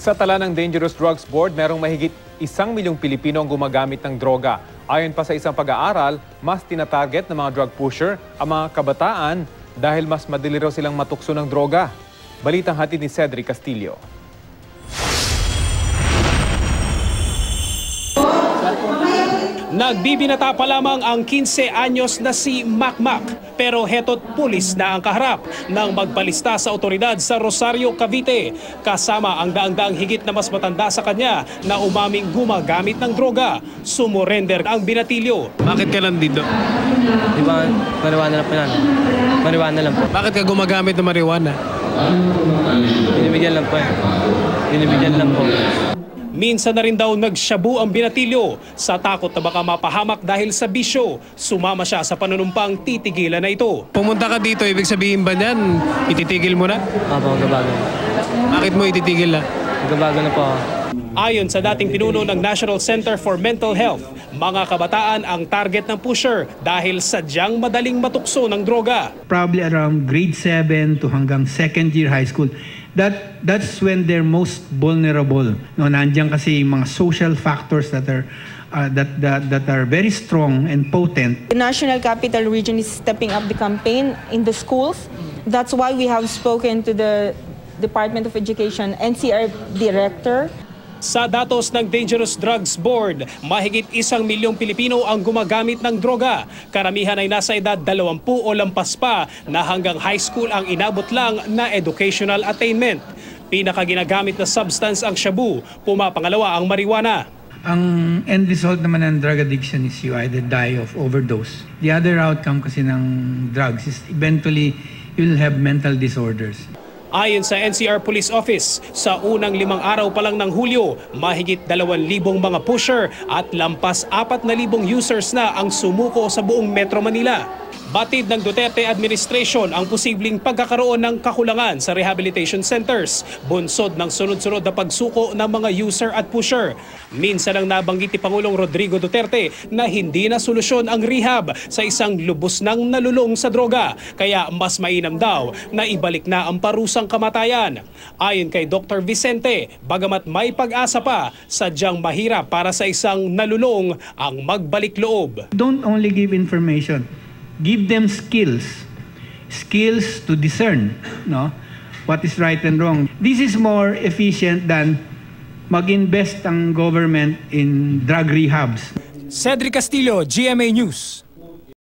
Sa tala ng Dangerous Drugs Board, merong mahigit 1 milyong Pilipino ang gumagamit ng droga. Ayon pa sa isang pag-aaral, mas tinatarget ng mga drug pusher ang mga kabataan dahil mas madali raw silang matukso ng droga. Balitang hatid ni Cedric Castillo. Nagbibinata pa lamang ang 15 anyos na si Macmac, pero heto't pulis na ang kaharap nang magbalista sa otoridad sa Rosario, Cavite. Kasama ang daang-daang higit na mas matanda sa kanya na umaming gumagamit ng droga. Sumurrender ang binatilyo. Bakit ka nandito? Di ba, marijuana lang po yan. Marijuana lang po. Bakit ka gumagamit ng marijuana? Binibigyan lang po eh. Binibigyan lang po. Minsan na rin daw nagshabu ang binatilyo sa takot na baka mapahamak dahil sa bisyo. Sumama siya sa panunumpang titigilan na ito. Pumunta ka dito, ibig sabihin ba niyan, ititigil mo na? Opo, gabago. Bakit mo ititigil na? Gabago na po. Ayon sa dating pinuno ng National Center for Mental Health, mga kabataan ang target ng pusher dahil sadyang madaling matukso ng droga. Probably around grade 7 to hanggang second year high school. That's when they're most vulnerable. No, nandiyan kasi yung mga social factors that are very strong and potent. The National Capital Region is stepping up the campaign in the schools. That's why we have spoken to the Department of Education, NCR Director. Sa datos ng Dangerous Drugs Board, mahigit 1 milyong Pilipino ang gumagamit ng droga. Karamihan ay nasa edad 20 o lampas pa na hanggang high school ang inabot lang na educational attainment. Pinakaginagamit na substance ang shabu, pumapangalawa ang marijuana. Ang end result naman ng drug addiction is you either die of overdose. The other outcome kasi ng drugs is eventually you will have mental disorders. Ayon sa NCR Police Office, sa unang 5 araw pa lang ng Hulyo, mahigit 2,000 mga pusher at lampas 4,000 users na ang sumuko sa buong Metro Manila. Batid ng Duterte administration ang posibleng pagkakaroon ng kakulangan sa rehabilitation centers, bunsod ng sunod-sunod na pagsuko ng mga user at pusher. Minsan ang nabanggit ni Pangulong Rodrigo Duterte na hindi na solusyon ang rehab sa isang lubos ng nalulong sa droga, kaya mas mainam daw na ibalik na ang parusang kamatayan. Ayon kay Dr. Vicente, bagamat may pag-asa pa, sadyang mahirap para sa isang nalulong ang magbalik loob. Don't only give information. Give them skills to discern, no, what is right and wrong. This is more efficient than mag-invest ang government in drug rehabs. Cedric Castillo, GMA News.